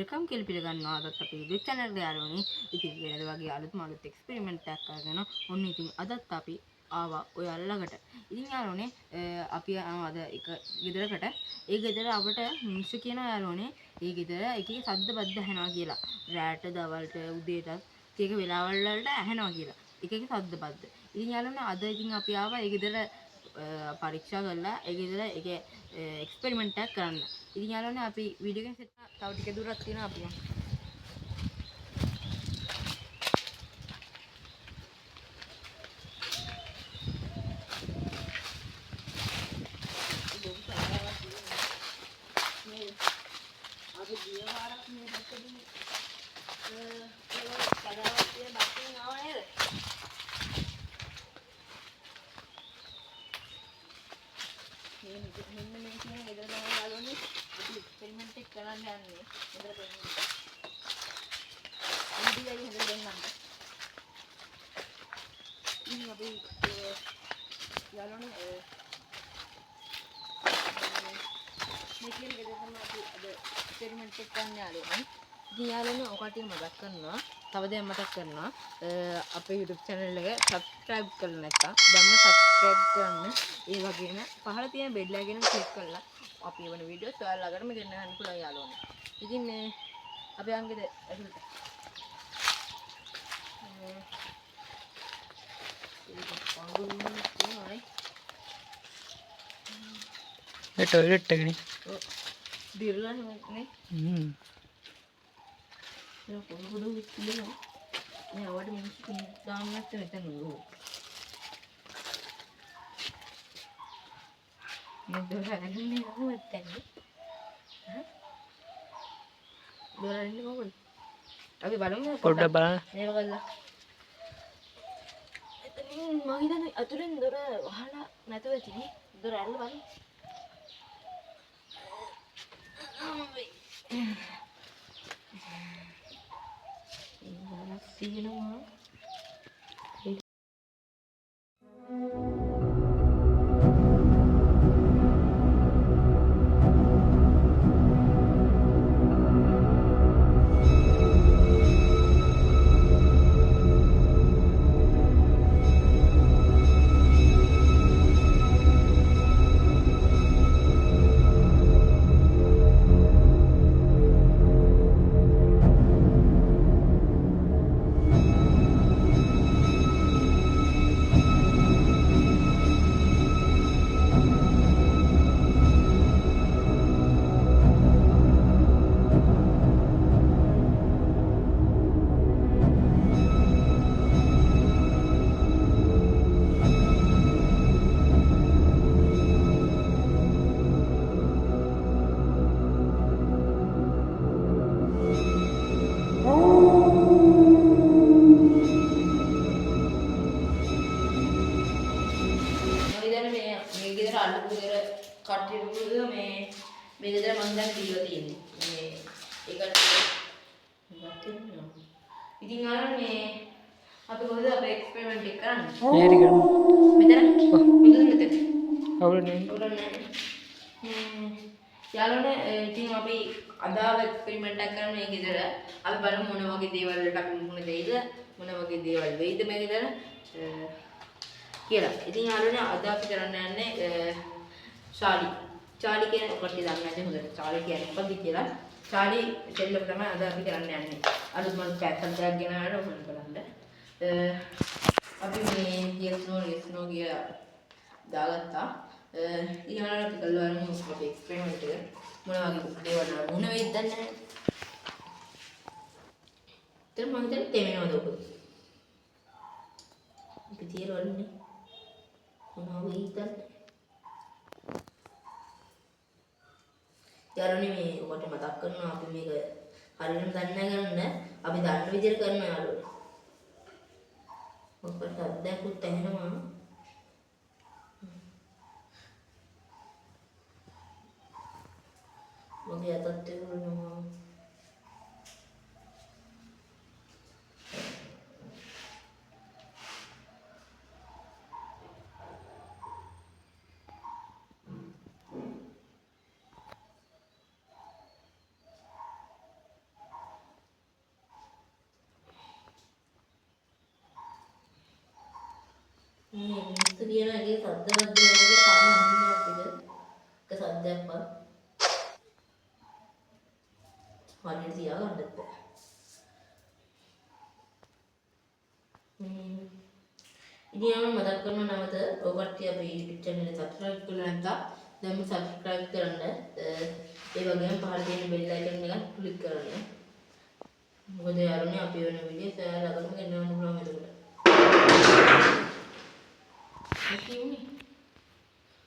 Welcome කියලා පිළිගන්නවා. අදත් අපි YouTube channel එකට යාළුවනේ. ඉතින් වෙනද වගේ අලුත් එක්ස්පෙරිමන්ට් එකක් කරගෙන ඔන්න ඉතින් අදත් අපි ආවා ඔයාලා ළඟට. ඉතින් යාළුවනේ අපි අද එක ගෙදරකට ඒ ගෙදර අපට මිනිස්සු කියනවා යාළුවනේ ඒ ගෙදර එකේ සද්ද බද්ද ඇහෙනවා කියලා. රාට දවල්ට උදේට එක වෙලාවල් වලට ඇහෙනවා කියලා. එක සද්ද බද්ද. ඉතින් යාළුවනේ අද ඉතින් අපි ආවා ඒ ගෙදර පරීක්ෂා කරලා ඒ ගෙදර එක එක්ස්පෙරිමන්ට් එකක් කරන්න. ඉතින් යාළුවනේ අපි වීඩියෝ එකෙන් තව ටික දුරක් තියෙනවා අපි යමු. අපි ගිය වාරක් මේ පැත්තදී කඩාවක් තියෙන බස්සින් ආවා නේද? මෙන්න මේ කියන ගෙදර තමයි යාළුවනේ අපි එක්ස්පෙරිමන්ට් එක කරන්න යන්නේ. ගෙදර දෙන්න. ඉන්දියාවේ ගෙදර දෙන්නම්. ඉතින් අපි යාළුවනේ මේ කියන ගෙදර තමයි අපි අද එක්ස්පෙරිමන්ට් එක කරන්න යාළුවනේ. ඉතින් යාළුවනේ ඔකට මතක් කරනවා. තව දෙයක් මතක් කරනවා. අපේ YouTube channel එක subscribe කරලා නැත්නම් දැන්ම subscribe කරන්න. ඒ වගේම පහළ තියෙන bell icon එක click කරලා අපි වෙන වීඩියෝස් ඔයාලා ළඟටම ගෙන්න ගන්න පුළුවන් යාළුවනේ. ඉතින් මේ අපි අංගෙද ඇතුළට. ඒ ටොයිලට් එකනේ. ඔව්. දිරලා නේ. ඒක පොඩු විශ්ලේෂණ. මේ අවඩ මිනිස්සු දාන්න නැත්නම් මෙතන නෝ. මේ දොර අරන්නේ කොහොමද තන්නේ? දොර අරන්නේ කොහොමද? අපි බලමු පොඩ්ඩක් බලන්න. මේක බලලා. එතනින් මම හිතන්නේ අතුලෙන් දොර වහලා නැතුව ඇතිනේ. දොර අරලා බලමු. තියෙනවා මේ ගෙදර අල්ලපු ගෙදර කට්ටියට මේ ගෙදර මම දැන් දීලා තියෙන්නේ. මේ ඒකට ඉතින් අර මේ අපි කොහොමද අපේ එක්ස්පෙරිමන්ට් එක කරන්නේ? මේරි කරමු. මෙතන මෙතන අවුලනේ. යාළුවනේ ඉතින් අපි අදාව එක්ස්පෙරිමන්ට් එකක් කරන මේ ගෙදර අපි බලමු මොන වගේ දේවල් වලට අපි මුහුණ දෙයිද මොන වගේ දේවල් වෙයිද මේ ගෙදර කියලා. ඉතින් යාළුවනේ අද අපි කරන්න යන්නේ චාලි. චාලි කියන කට්ටිය දන්නේ නැති හොඳට. චාලි කියන්නේ මොකක්ද කියලා. චාලි දෙල්ලම තමයි අද අපි කරන්න යන්නේ. අලුත් මල් පැත්තක් ගෙනාගෙන උහුණ බලන්න. අපි මේ yes no කිය දාගත්තා. ඊළඟට අපි කළා වරම අපේ එක්ස්පෙරිමන්ට් එක මොන වගේ දේවල් වුණ වෙයිද දන්නේ නැහැ. මම හිතන්නේ තේමෙනවද ඔබ? අපි තියරවලුනේ. මොනවා වෙයිද දන්නේ. යාළුවනේ මේ ඔකට මතක් කරනවා අපි මේක හරියටම දන්නේ නැහැ ගන්න. අපි දන්න විදිහට කරනවා යාළුවනේ. ඔකට අද්දකුත් ඇහෙනවා. මගේ අතත් එවුනවා. කියන එකේ සද්දවත් දෙන්නේ කන්නේ අපිට. එක සද්දයක්වත් හරියට තියාගන්නත් බෑ. ඉතින් මම මතක් කරනවා නැවත ඔය කට්ටිය අපේ YouTube channel එක subscribe කරලා නැත්නම් දැන් subscribe කරන්න. ඒ වගේම පහළ තියෙන bell icon එක click කරන්න. මොකද යාළුවනේ අපි වෙන වීඩියෝ සෑහෙන ළඟටම ගෙනවන්න පුළුවන් එතකොට. කිව්නේ.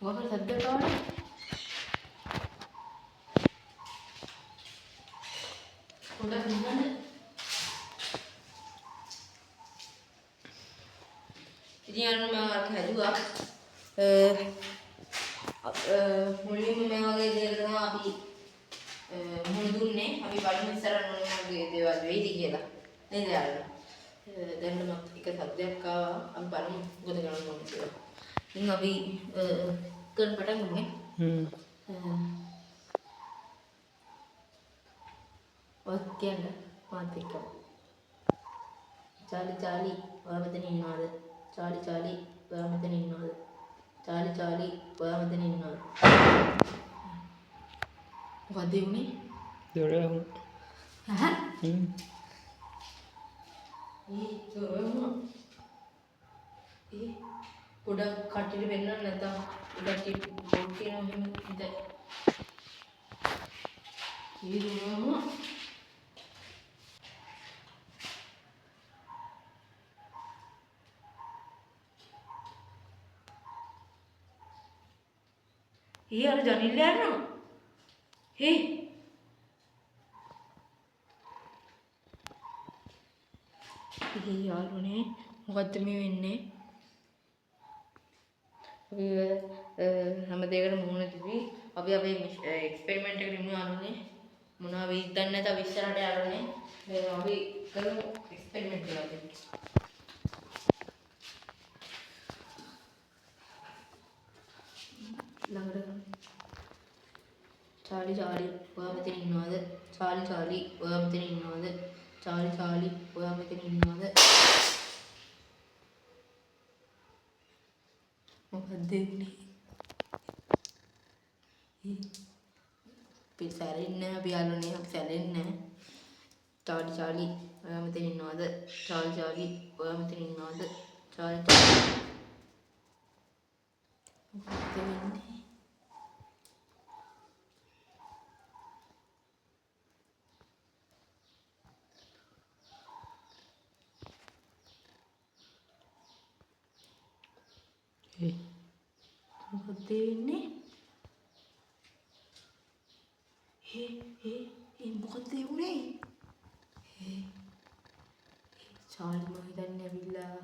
මොකක්ද සද්දයක් ආවනේ? පොඩ්ඩක් නිකන් ඉතින් යාළුවනේ මම අර හැදුවා මුලින්ම මේ වගේ දේවල් තමයි අපි මුල් දුන්නේ. අපි බලමු ඉස්සරහ මොන වගේ දේවල් වෙයිද කියලා. නේද යාළුවා? දැන් මම එක සද්දයක් ආවා. අපි බලමු මොකද කරන්න ඕනේ කියලා. ඉතින් අපි කරන්න පටන් ගමු. ඔක්කෙන්ද මාත් එක්ක. චාලි චාලි ඔයා මෙතන ඉන්නවද? චාලි චාලි ඔයා මෙතන ඉන්නවද? චාලි චාලි ඔයා මෙතන ඉන්නවද? මොකද උනේ? දොරම. හහ. දොරම. පොඩක් කට්ටියට වෙන්න නැත්නම් පොඩක් පොඩ් කියනවා එහෙම ඉඳ. දොරම. අර ජනිල්ල යනවා. යාළුවනේ මොකද්ද මේ වෙන්නේ? අපි හැම දෙයකටම මුහුණ දෙවි. අපි අපේ එක්ස්පෙරිමන්ට් එකට ඉමු යාළුවනේ. මොනවා වෙයිද දන්නේ නැත අපි ඉස්සරහට යාළුවනේ. දැන් අපි කරමු එක්ස්පෙරිමන්ට් එකක්. චාලි චාලි ඔයා මෙතන ඉන්නවද? චාලි චාලි ඔයා මෙතන ඉන්නවද? චාලි චාලි ඔයා මෙතන ඉන්නවද? මොකද උනේ? අපි සැරෙන්නේ අපි යාළුවනේ අපි සැරෙන්නේ. චාලි චාලි ඔයා මෙතන ඉන්නවද? චාලි චාලි ඔයා මෙතන ඉන්නවද? චාලි චාලි මොකද වෙන්නේ? මොකද වෙන්නේ? මොකද උනේ? චාලි මම හිතන්නේ ඇවිල්ලා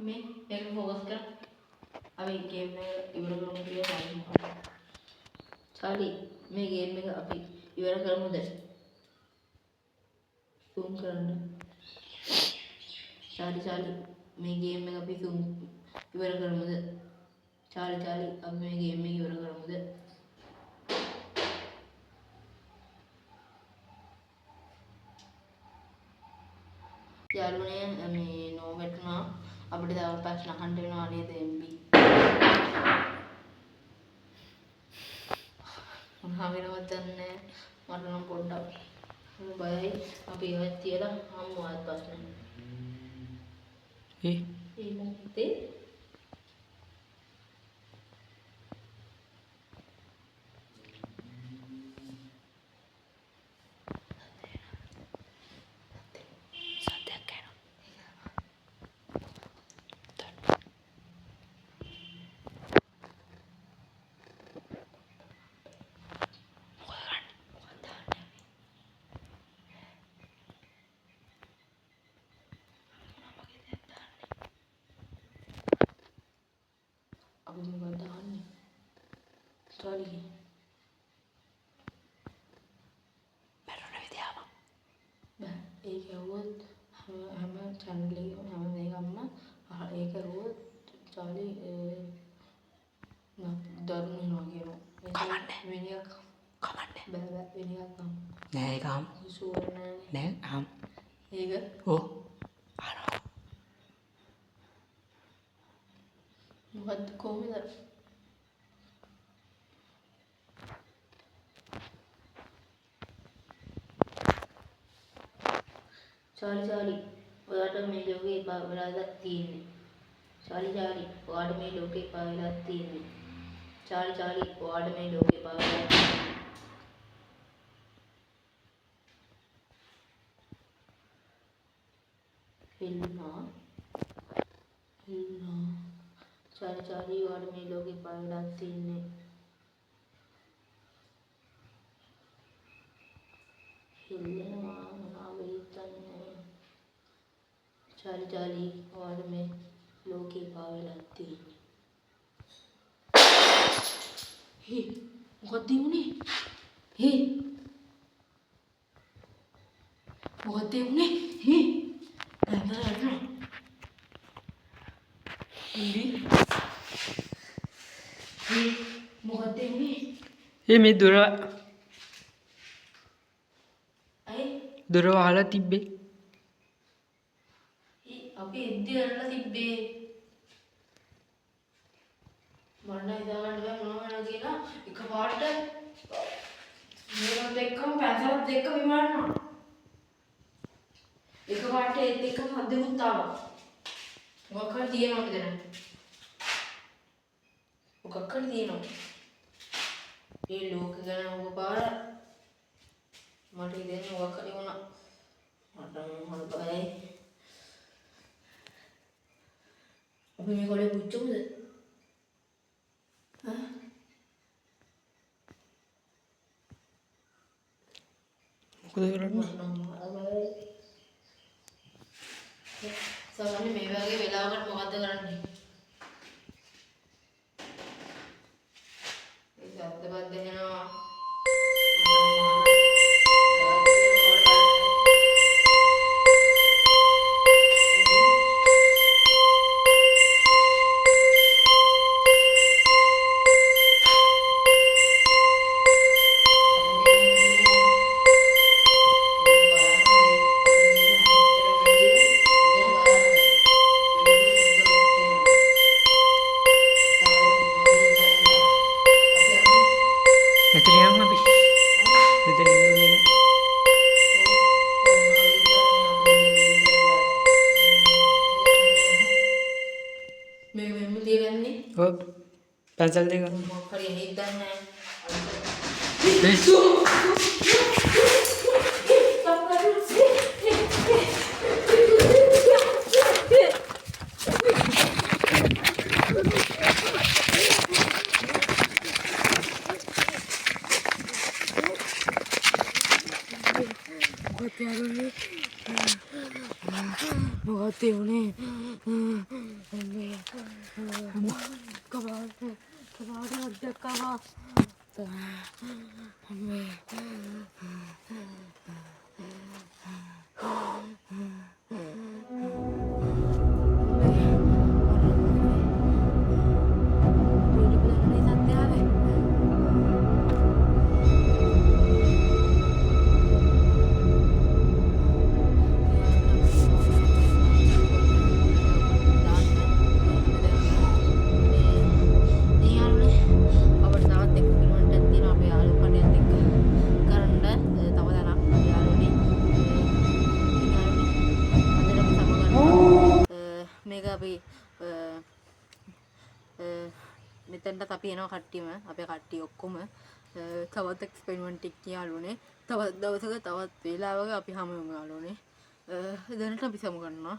මේක ફોકસ කර අපි ගේම් එක ඉවර කරමු කියලා බලමු. චාලි මේ ගේම් එක අපි ඉවර කරමුද? zoom කරන්න. චාලි මේ ගේම් එක අපි zoom ඉවර කරමුද? චාලි අපි මේ ගේම් එක ඉවර කරමුද? යාළුවනේ මේ නෝ වැටුණා. අපිට තව ප්‍රශ්න අහන්න වෙනවා නේද MB? මොනවා වෙනවද දන්නේ මට නම් පොඩ්ඩක් බයයි. අපි ඒවත් තියලා හම්මු ආත් ප්‍රශ්න. මොකද? ඒක ඇහුවොත් හැම channel එකම හැම මේකම ඒක ඇහුවොත් චාලි දරුණු වෙනවා කියනවා. කමන්නේ. වෙන එකක් කමන්නේ. බෑ වෙන එකක් කම. නෑ ඒක ආම්. ෂුවර් නෑ ආම්. ඒක ඔව්. ආනවා. මොකද්ද කොහොමද? චාලි ඔයාට මේ ලෝකේ එපා වෙලාද තියෙන්නේ. චාලි ඔයාට මේ ලෝකේ එපා වෙලා තියෙන්නේ. චාලි ඔයාට මේ ලෝකේ එපා වෙලා තියෙන්නේ. හිල්නා චාලි ඔයාට මේ ලෝකේ එපා වෙලා තියෙන්නේ. හිල්ලනවා මොනවා වෙයිදන්නේ. චාලි ඔයාට මේ ලෝකේ එපා වෙලා තියෙන්නේ. මොකක්ද උනේ? මොකක්ද උනේ? මොකක්ද උනේ? මේ දොර අය දොර වහලා තිබ්බේ. අපි එද්දි කරලා තිබ්බේ. මන්න හිතාගන්න බෑ මොනවා වෙනවද කියලා. එකපාරට මේවත් එක්කම පැසලත් එක්ක විමාරනවා. එකපාරට ඒත් එක්කම හදෙමුත් ආවා. මොකක් හරි තියෙනවද දැන්? මොකක් හරි තියෙනවා. මේ ලෝක ගැන ඔබ පාර මට ඉතින් මොකක් හරි වුණා. මට මොන බයයි. අපි මේ කොලේ පුච්චමුද? මොකද කරන්නේ? සමහරවිට මේ වගේ වෙලාවකට මොකද්ද කරන්නේ? ඒ සද්දපත් දෙනවා. මෙතන යන්න අපි. මෙතන ඉන්නේ. මේ මෙන්න තියගන්නේ. ඔව්. පැන්සල් දෙක. මොකක් හරි හිතන්නේ මොකක්ද උනේ? කපාට දැක්කවා. අපි මෙතනට අපි එනවා කට්ටියම අපේ කට්ටිය ඔක්කොම තවත් එක්ස්පෙරිමන්ට් එකක් යාළුවනේ තවත් දවසක තවත් වේලාවක අපි හමු වෙමු යාළුවනේ දැනට අපි සමු ගන්නවා